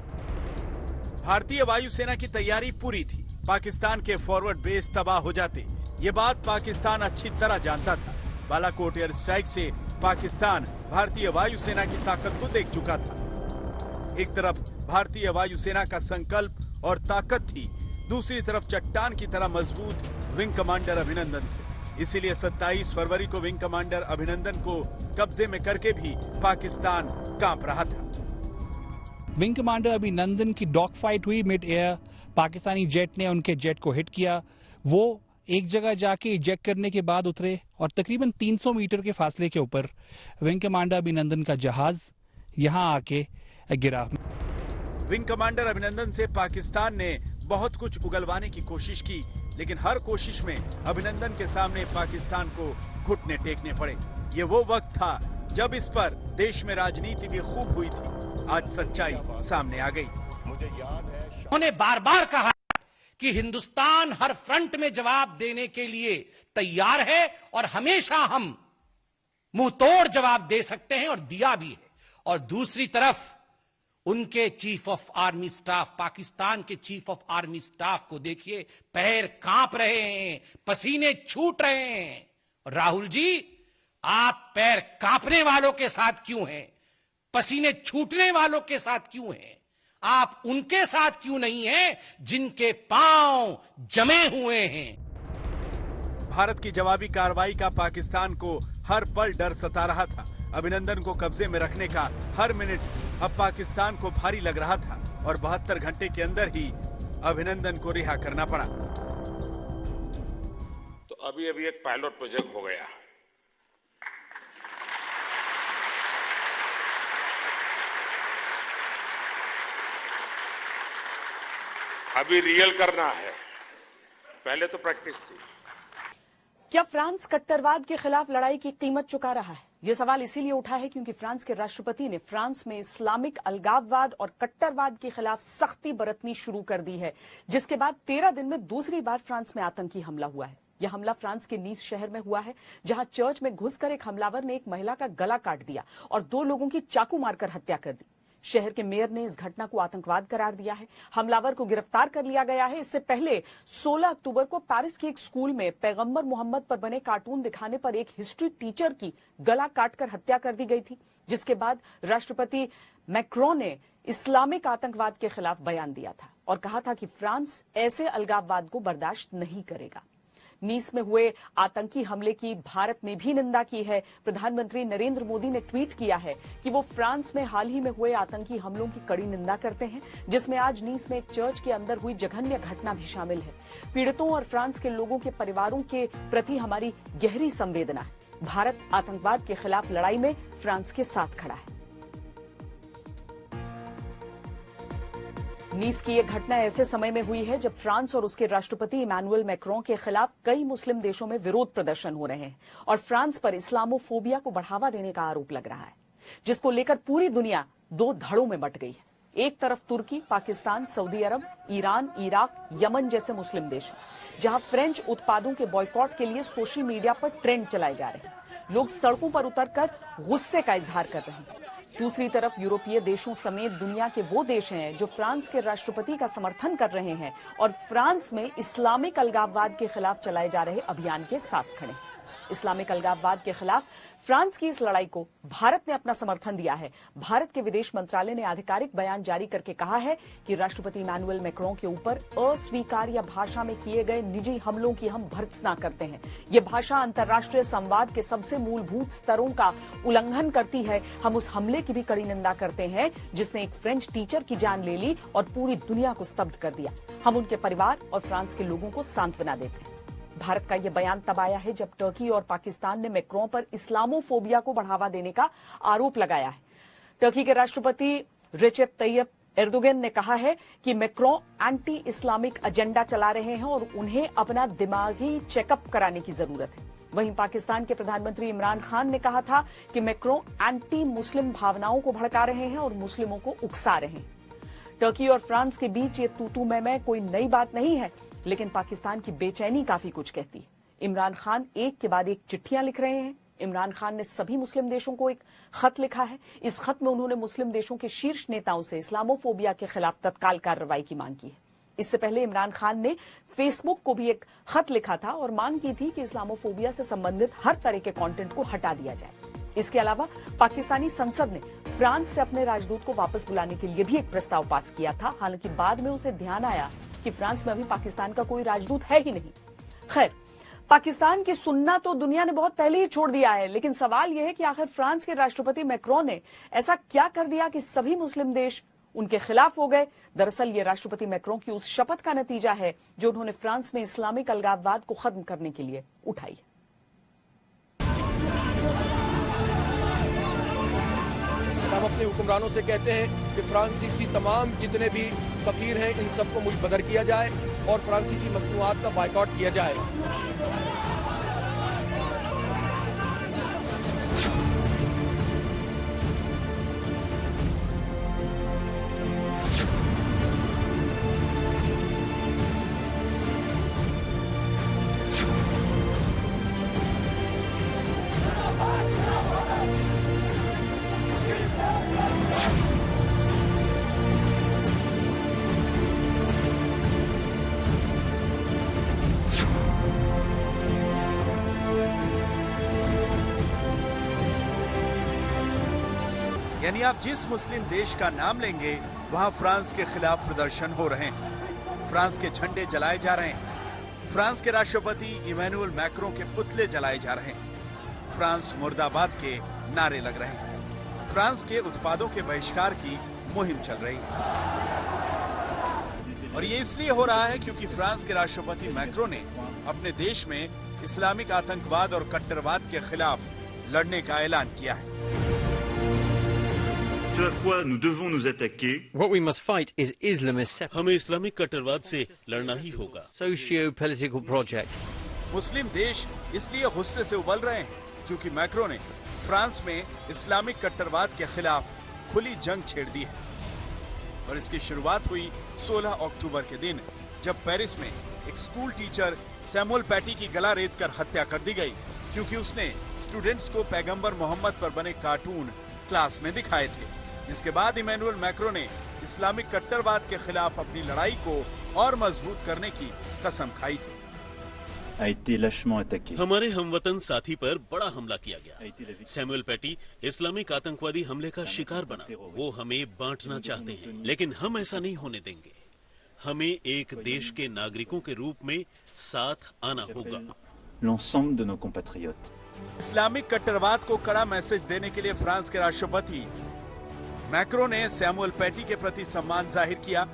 भारतीय वायुसेना की तैयारी पूरी थी, पाकिस्तान के फॉरवर्ड बेस तबाह हो जाते। ये बात पाकिस्तान अच्छी तरह जानता था। बालाकोट एयर स्ट्राइक से पाकिस्तान भारतीय वायुसेना की ताकत को देख चुका था। एक तरफ भारतीय वायुसेना का संकल्प और ताकत थी, दूसरी तरफ चट्टान की तरह मजबूत विंग कमांडर अभिनंदन थे। इसीलिए 27 फरवरी को विंग कमांडर अभिनंदन को कब्जे में करके भी पाकिस्तान कांप रहा था। विंग कमांडर अभिनंदन की डॉग फाइट हुई मिड एयर, पाकिस्तानी जेट ने उनके जेट को हिट किया। वो एक जगह जाके इजेक्ट करने के बाद उतरे और तकरीबन 300 मीटर के फासले के ऊपर विंग कमांडर अभिनंदन का जहाज यहां आके गिरा। विंग कमांडर अभिनंदन से पाकिस्तान ने बहुत कुछ उगलवाने की कोशिश की, लेकिन हर कोशिश में अभिनंदन के सामने पाकिस्तान को घुटने टेकने पड़े। ये वो वक्त था जब इस पर देश में राजनीति भी खूब हुई थी। आज सच्चाई सामने आ गई। मुझे याद है उन्होंने बार बार कहा कि हिंदुस्तान हर फ्रंट में जवाब देने के लिए तैयार है और हमेशा हम मुंह तोड़ जवाब दे सकते हैं और दिया भी है। और दूसरी तरफ उनके chief of army staff, Pakistan के चीफ ऑफ आर्मी स्टाफ को देखिए, पैर कांप रहे हैं, पसीने छूट रहे हैं। राहुल जी, आप पैर कांपने वालों के साथ क्यों हैं? पसीने छूटने वालों के साथ क्यों हैं? आप उनके साथ क्यों नहीं हैं जिनके पांव जमे हुए हैं? भारत की जवाबी कार्रवाई का पाकिस्तान को हर पल डर सता रहा था। अभिनंदन को कब्जे में रखने का हर मिनट अब पाकिस्तान को भारी लग रहा था और 72 घंटे के अंदर ही अभिनंदन को रिहा करना पड़ा। तो अभी एक पायलट प्रोजेक्ट हो गया। अभी रियल करना है, पहले तो प्रैक्टिस थी। क्या फ्रांस कट्टरवाद के खिलाफ लड़ाई की कीमत चुका रहा है? ये सवाल इसीलिए उठा है क्योंकि फ्रांस के राष्ट्रपति ने फ्रांस में इस्लामिक अलगाववाद और कट्टरवाद के खिलाफ सख्ती बरतनी शुरू कर दी है, जिसके बाद 13 दिन में दूसरी बार फ्रांस में आतंकी हमला हुआ है। यह हमला फ्रांस के नीस शहर में हुआ है, जहां चर्च में घुसकर एक हमलावर ने एक महिला का गला काट दिया और 2 लोगों की चाकू मारकर हत्या कर दी। शहर के मेयर ने इस घटना को आतंकवाद करार दिया है। हमलावर को गिरफ्तार कर लिया गया है। इससे पहले 16 अक्टूबर को पेरिस के एक स्कूल में पैगंबर मोहम्मद पर बने कार्टून दिखाने पर एक हिस्ट्री टीचर की गला काटकर हत्या कर दी गई थी, जिसके बाद राष्ट्रपति मैक्रोन ने इस्लामिक आतंकवाद के खिलाफ बयान दिया था और कहा था कि फ्रांस ऐसे अलगाववाद को बर्दाश्त नहीं करेगा। नीस में हुए आतंकी हमले की भारत ने भी निंदा की है। प्रधानमंत्री नरेंद्र मोदी ने ट्वीट किया है कि वो फ्रांस में हाल ही में हुए आतंकी हमलों की कड़ी निंदा करते हैं, जिसमें आज नीस में एक चर्च के अंदर हुई जघन्य घटना भी शामिल है। पीड़ितों और फ्रांस के लोगों के परिवारों के प्रति हमारी गहरी संवेदना है। भारत आतंकवाद के खिलाफ लड़ाई में फ्रांस के साथ खड़ा है। नीस की यह घटना ऐसे समय में हुई है जब फ्रांस और उसके राष्ट्रपति इमैनुअल मैक्रों के खिलाफ कई मुस्लिम देशों में विरोध प्रदर्शन हो रहे हैं और फ्रांस पर इस्लामोफोबिया को बढ़ावा देने का आरोप लग रहा है, जिसको लेकर पूरी दुनिया 2 धड़ों में बंट गई है। एक तरफ तुर्की, पाकिस्तान, सऊदी अरब, ईरान, इराक, यमन जैसे मुस्लिम देश हैं, जहां फ्रेंच उत्पादों के बॉयकॉट के लिए सोशल मीडिया पर ट्रेंड चलाए जा रहे हैं। लोग सड़कों पर उतरकर गुस्से का इजहार कर रहे हैं। दूसरी तरफ यूरोपीय देशों समेत दुनिया के वो देश हैं जो फ्रांस के राष्ट्रपति का समर्थन कर रहे हैं और फ्रांस में इस्लामिक अलगाववाद के खिलाफ चलाए जा रहे अभियान के साथ खड़े हैं। इस्लामिक अलगाववाद के खिलाफ फ्रांस की इस लड़ाई को भारत ने अपना समर्थन दिया है। भारत के विदेश मंत्रालय ने आधिकारिक बयान जारी करके कहा है कि राष्ट्रपति इमैनुअल मैक्रों के ऊपर अस्वीकार्य भाषा में किए गए निजी हमलों की हम भर्त्सना करते हैं। ये भाषा अंतर्राष्ट्रीय संवाद के सबसे मूलभूत स्तरों का उल्लंघन करती है। हम उस हमले की भी कड़ी निंदा करते हैं जिसने एक फ्रेंच टीचर की जान ले ली और पूरी दुनिया को स्तब्ध कर दिया। हम उनके परिवार और फ्रांस के लोगों को सांत्वना देते हैं। भारत का यह बयान तब आया है जब टर्की और पाकिस्तान ने मैक्रों पर इस्लामोफोबिया को बढ़ावा देने का आरोप लगाया है। टर्की के राष्ट्रपति रिसेप तैयप एर्दोगन ने कहा है कि मैक्रों एंटी इस्लामिक एजेंडा चला रहे हैं और उन्हें अपना दिमागी चेकअप कराने की जरूरत है। वहीं पाकिस्तान के प्रधानमंत्री इमरान खान ने कहा था कि मैक्रों एंटी मुस्लिम भावनाओं को भड़का रहे हैं और मुस्लिमों को उकसा रहे हैं। टर्की और फ्रांस के बीच ये तू-तू मैं कोई नई बात नहीं है, लेकिन पाकिस्तान की बेचैनी काफी कुछ कहती है। इमरान खान एक के बाद एक चिट्ठियां लिख रहे हैं। इमरान खान ने सभी मुस्लिम देशों को एक खत लिखा है। इस खत में उन्होंने मुस्लिम देशों के शीर्ष नेताओं से इस्लामोफोबिया के खिलाफ तत्काल कार्रवाई की मांग की है। इससे पहले इमरान खान ने फेसबुक को भी एक खत लिखा था और मांग की थी कि इस्लामोफोबिया से संबंधित हर तरह के कंटेंट को हटा दिया जाए। इसके अलावा पाकिस्तानी संसद ने फ्रांस से अपने राजदूत को वापस बुलाने के लिए भी एक प्रस्ताव पास किया था। हालांकि बाद में उसे ध्यान आया कि फ्रांस में अभी पाकिस्तान का कोई राजदूत है ही नहीं। खैर, पाकिस्तान की सुनना तो दुनिया ने बहुत पहले ही छोड़ दिया है, लेकिन सवाल यह है कि आखिर फ्रांस के राष्ट्रपति मैक्रों ने ऐसा क्या कर दिया कि सभी मुस्लिम देश उनके खिलाफ हो गए। दरअसल ये राष्ट्रपति मैक्रों की उस शपथ का नतीजा है जो उन्होंने फ्रांस में इस्लामिक अलगाववाद को खत्म करने के लिए उठाई। हम अपने हुक्मरानों से कहते हैं कि फ्रांसीसी तमाम जितने भी सफीर हैं इन सबको मुल्क बदर किया जाए और फ्रांसीसी मसनूआत का बायकॉट किया जाए। यानी आप जिस मुस्लिम देश का नाम लेंगे वहां फ्रांस के खिलाफ प्रदर्शन हो रहे हैं, फ्रांस के झंडे जलाए जा रहे हैं, फ्रांस के राष्ट्रपति इमैनुअल मैक्रों के पुतले जलाए जा रहे हैं, फ्रांस मुर्दाबाद के नारे लग रहे हैं, फ्रांस के उत्पादों के बहिष्कार की मुहिम चल रही है। और ये इसलिए हो रहा है क्योंकि फ्रांस के राष्ट्रपति मैक्रों ने अपने देश में इस्लामिक आतंकवाद और कट्टरवाद के खिलाफ लड़ने का ऐलान किया है। What we must fight is Islamist हमें इस्लामिक कट्टरवाद से लड़ना ही होगा। socio-political project. मुस्लिम देश इसलिए गुस्से से उबल रहे हैं क्योंकि मैक्रो ने फ्रांस में इस्लामिक कट्टरवाद के खिलाफ खुली जंग छेड़ दी है। और इसकी शुरुआत हुई 16 अक्टूबर के दिन, जब पेरिस में एक स्कूल टीचर सैमुअल पैटी की गला रेतकर हत्या कर दी गई क्योंकि उसने स्टूडेंट्स को पैगंबर मोहम्मद पर बने कार्टून क्लास में दिखाए थे। जिसके बाद इमैनुअल मैक्रो ने इस्लामिक कट्टरवाद के खिलाफ अपनी लड़ाई को और मजबूत करने की कसम खाई थी। हमारे हमवतन साथी पर बड़ा हमला किया गया। सैमुअल पैटी इस्लामिक आतंकवादी हमले का शिकार बना। वो हमें बांटना चाहते हैं, लेकिन हम ऐसा नहीं होने देंगे। हमें एक देश के नागरिकों के रूप में साथ आना होगा। इस्लामिक कट्टरवाद को कड़ा मैसेज देने के लिए फ्रांस के राष्ट्रपति मैक्रो ने सैमुअल पैटी के प्रति सम्मान जाहिर किया।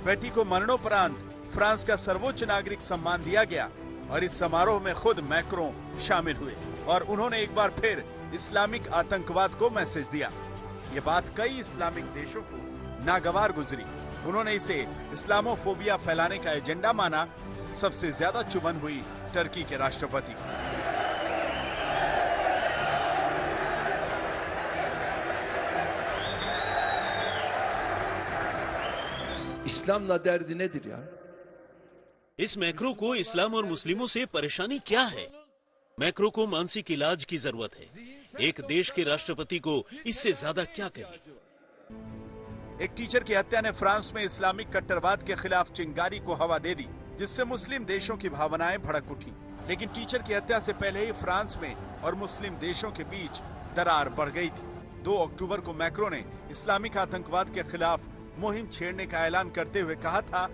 पैटी को मरणोपरांत फ्रांस का सर्वोच्च नागरिक सम्मान दिया गया और इस समारोह में खुद मैक्रो शामिल हुए और उन्होंने एक बार फिर इस्लामिक आतंकवाद को मैसेज दिया। ये बात कई इस्लामिक देशों को नागवार गुजरी। उन्होंने इसे इस्लामोफोबिया फैलाने का एजेंडा माना। सबसे ज्यादा चुभन हुई टर्की के राष्ट्रपति को। İslam derdi nedir ya? इस मैक्रो को इस्लाम और मुस्लिमों से परेशानी क्या है? मैक्रो को मानसिक इलाज की जरूरत है। एक देश के राष्ट्रपति को इससे ज्यादा क्या कहें? एक टीचर की हत्या ने फ्रांस में इस्लामिक कट्टरवाद के खिलाफ चिंगारी को हवा दे दी, जिससे मुस्लिम देशों की भावनाएं भड़क उठी। लेकिन टीचर की हत्या से पहले ही फ्रांस में और मुस्लिम देशों के बीच दरार बढ़ गई थी। 2 अक्टूबर को मैक्रो ने इस्लामिक आतंकवाद के खिलाफ मुहिम छेड़ने का ऐलान करते हुए कहा था,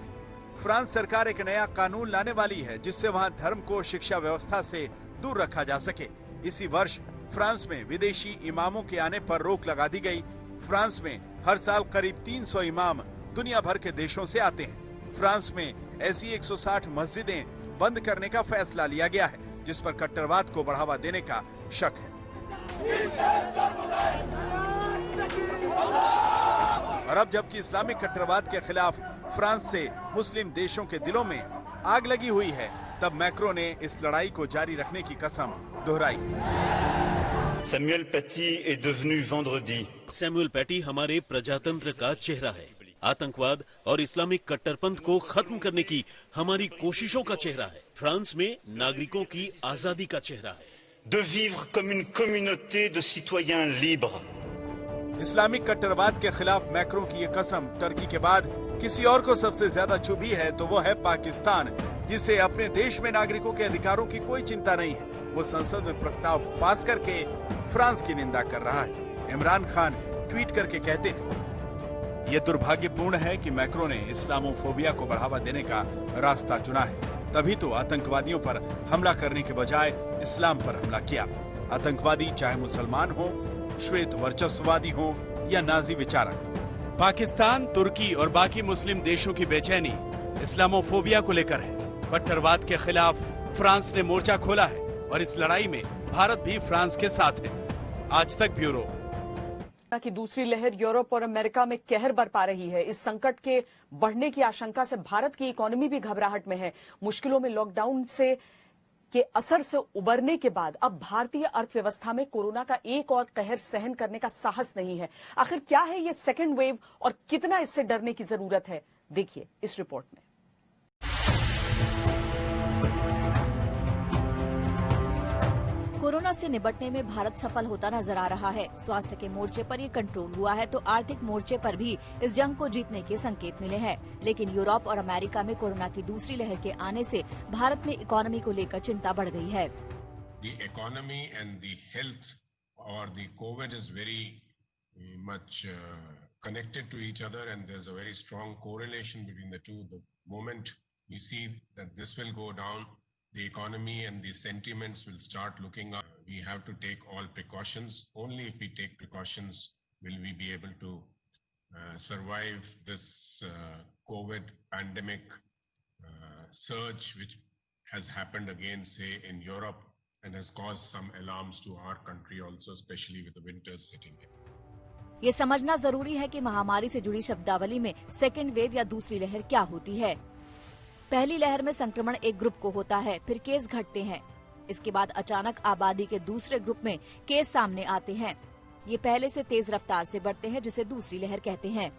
फ्रांस सरकार एक नया कानून लाने वाली है जिससे वहां धर्म को शिक्षा व्यवस्था से दूर रखा जा सके। इसी वर्ष फ्रांस में विदेशी इमामों के आने पर रोक लगा दी गई। फ्रांस में हर साल करीब 300 इमाम दुनिया भर के देशों से आते हैं। फ्रांस में ऐसी 160 मस्जिदें बंद करने का फैसला लिया गया है, जिस पर कट्टरवाद को बढ़ावा देने का शक है। और अब जबकि इस्लामिक कट्टरवाद के खिलाफ फ्रांस से मुस्लिम देशों के दिलों में आग लगी हुई है, तब मैक्रो ने इस लड़ाई को जारी रखने की कसम दोहराई। Samuel Paty est devenu vendredi. Samuel Paty हमारे प्रजातंत्र का चेहरा है। आतंकवाद और इस्लामिक कट्टरपंथ को खत्म करने की हमारी कोशिशों का चेहरा है। फ्रांस में नागरिकों की आजादी का चेहरा है। De vivre comme une communauté de citoyens libres. Islamic कट्टरवाद के खिलाफ मैक्रो की ये कसम टर्की के बाद किसी और को सबसे ज्यादा चुभी है तो वो है पाकिस्तान, जिसे अपने देश में नागरिकों के अधिकारों की कोई चिंता नहीं है। वो संसद में प्रस्ताव पास करके फ्रांस की निंदा कर रहा है। इमरान खान ट्वीट करके कहते हैं, ये दुर्भाग्यपूर्ण है कि मैक्रो ने इस्लामोफोबिया को बढ़ावा देने का रास्ता चुना है। तभी तो आतंकवादियों पर हमला करने के बजाय इस्लाम पर हमला किया। आतंकवादी चाहे मुसलमान हो, श्वेत वर्चस्ववादी हो या नाजी विचारक। पाकिस्तान, तुर्की और बाकी मुस्लिम देशों की बेचैनी इस्लामोफोबिया को लेकर है। कट्टरवाद के खिलाफ फ्रांस ने मोर्चा खोला है और इस लड़ाई में भारत भी फ्रांस के साथ है। आज तक ब्यूरो। की दूसरी लहर यूरोप और अमेरिका में कहर बरपा रही है। इस संकट के बढ़ने की आशंका से भारत की इकोनॉमी भी घबराहट में है। मुश्किलों में लॉकडाउन के असर से उबरने के बाद अब भारतीय अर्थव्यवस्था में कोरोना का एक और कहर सहन करने का साहस नहीं है। आखिर क्या है ये सेकेंड वेव और कितना इससे डरने की जरूरत है, देखिए इस रिपोर्ट में। कोरोना से निपटने में भारत सफल होता नजर आ रहा है। स्वास्थ्य के मोर्चे पर ये कंट्रोल हुआ है तो आर्थिक मोर्चे पर भी इस जंग को जीतने के संकेत मिले हैं। लेकिन यूरोप और अमेरिका में कोरोना की दूसरी लहर के आने से भारत में इकोनॉमी को लेकर चिंता बढ़ गई है। The economy and the health or the COVID is very much connected to each other, and there's a very strong correlation between the two. The moment we see that this will go down, the economy and the sentiments will start looking up. We have to take all precautions. Only if we take precautions will we be able to survive this COVID pandemic surge, which has happened again, say, in Europe, and has caused some alarms to our country also, especially with the winters setting in. ये समझना जरूरी है कि महामारी से जुड़ी शब्दावली में सेकेंड वेव या दूसरी लहर क्या होती है। पहली लहर में संक्रमण एक ग्रुप को होता है, फिर केस घटते हैं। इसके बाद अचानक आबादी के दूसरे ग्रुप में केस सामने आते हैं। ये पहले से तेज रफ्तार से बढ़ते हैं, जिसे दूसरी लहर कहते हैं।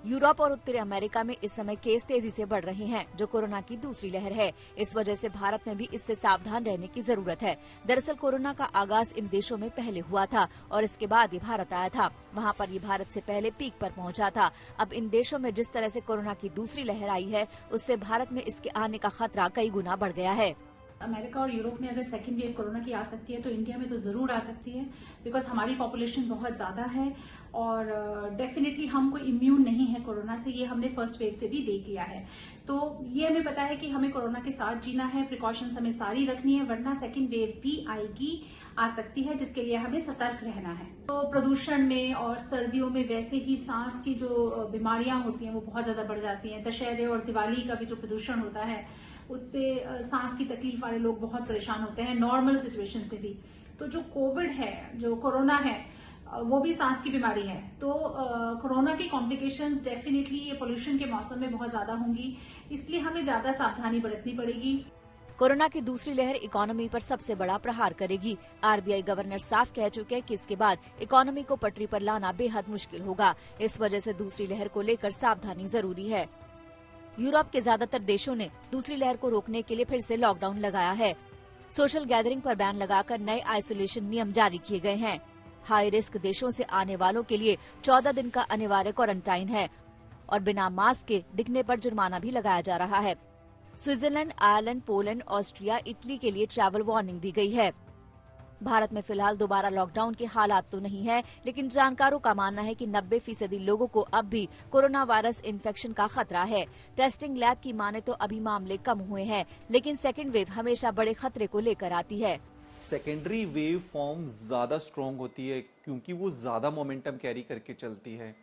यूरोप और उत्तरी अमेरिका में इस समय केस तेजी से बढ़ रहे हैं, जो कोरोना की दूसरी लहर है। इस वजह से भारत में भी इससे सावधान रहने की जरूरत है। दरअसल कोरोना का आगाज इन देशों में पहले हुआ था और इसके बाद ये भारत आया था। वहाँ पर ये भारत से पहले पीक पर पहुँचा था। अब इन देशों में जिस तरह से कोरोना की दूसरी लहर आई है, उससे भारत में इसके आने का खतरा कई गुना बढ़ गया है। अमेरिका और यूरोप में अगर सेकेंड वेव कोरोना की आ सकती है तो इंडिया में तो जरूर आ सकती है, बिकॉज हमारी पॉपुलेशन बहुत ज्यादा है और डेफिनेटली हम कोई इम्यून नहीं है कोरोना से। ये हमने फर्स्ट वेव से भी देख लिया है। तो ये हमें पता है कि हमें कोरोना के साथ जीना है, प्रिकॉशंस हमें सारी रखनी है, वरना सेकेंड वेव भी आएगी, आ सकती है, जिसके लिए हमें सतर्क रहना है। तो प्रदूषण में और सर्दियों में वैसे ही सांस की जो बीमारियां होती हैं वो बहुत ज्यादा बढ़ जाती हैं। दशहरे और दिवाली का भी जो प्रदूषण होता है उससे सांस की तकलीफ वाले लोग बहुत परेशान होते हैं, नॉर्मल सिचुएशंस में भी। तो जो कोविड है, जो कोरोना है, वो भी सांस की बीमारी है। तो कोरोना की कॉम्प्लिकेशंस डेफिनेटली ये पोल्यूशन के मौसम में बहुत ज्यादा होंगी, इसलिए हमें ज्यादा सावधानी बरतनी पड़ेगी। कोरोना की दूसरी लहर इकोनॉमी पर सबसे बड़ा प्रहार करेगी। आरबीआई गवर्नर साफ कह चुके हैं कि इसके बाद इकोनॉमी को पटरी पर लाना बेहद मुश्किल होगा। इस वजह से दूसरी लहर को लेकर सावधानी जरूरी है। यूरोप के ज्यादातर देशों ने दूसरी लहर को रोकने के लिए फिर से लॉकडाउन लगाया है। सोशल गैदरिंग पर बैन लगाकर नए आइसोलेशन नियम जारी किए गए हैं। हाई रिस्क देशों से आने वालों के लिए 14 दिन का अनिवार्य क्वारंटाइन है और बिना मास्क के दिखने पर जुर्माना भी लगाया जा रहा है। Switzerland, Ireland, Poland, Austria, Italy के लिए ट्रैवल वार्निंग दी गई है। भारत में फिलहाल दोबारा लॉकडाउन के हालात तो नहीं है, लेकिन जानकारों का मानना है कि 90% लोगों को अब भी कोरोना वायरस इन्फेक्शन का खतरा है। टेस्टिंग लैब की माने तो अभी मामले कम हुए हैं, लेकिन सेकेंड वेव हमेशा बड़े खतरे को लेकर आती है। सेकेंडरी वेव फॉर्म ज़्यादा स्ट्रॉन्ग होती है क्योंकि वो ज़्यादा मोमेंटम कैरी करके चलती है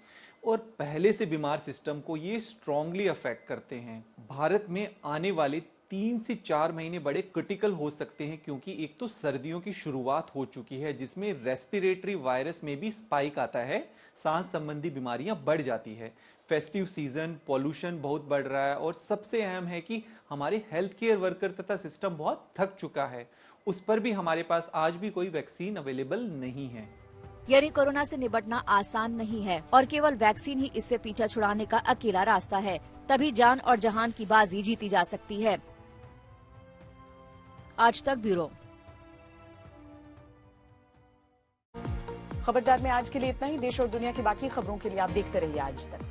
और पहले से बीमार सिस्टम को ये स्ट्रांगली अफेक्ट करते हैं। भारत में आने वाले 3 से 4 महीने बड़े क्रिटिकल हो सकते हैं क्योंकि एक तो सर्दियों की शुरुआत हो चुकी है जिसमें रेस्पिरेटरी वायरस में भी स्पाइक आता है, सांस संबंधी बीमारियां बढ़ जाती है। फेस्टिव सीजन, पॉल्यूशन बहुत बढ़ रहा है और सबसे अहम है कि हमारे हेल्थ केयर वर्कर तथा सिस्टम बहुत थक चुका है। उस पर भी हमारे पास आज भी कोई वैक्सीन अवेलेबल नहीं है। यानी कोरोना से निपटना आसान नहीं है और केवल वैक्सीन ही इससे पीछा छुड़ाने का अकेला रास्ता है। तभी जान और जहान की बाजी जीती जा सकती है। आज तक ब्यूरो। खबरदार में आज के लिए इतना ही। देश और दुनिया की बाकी खबरों के लिए आप देखते रहिए आज तक।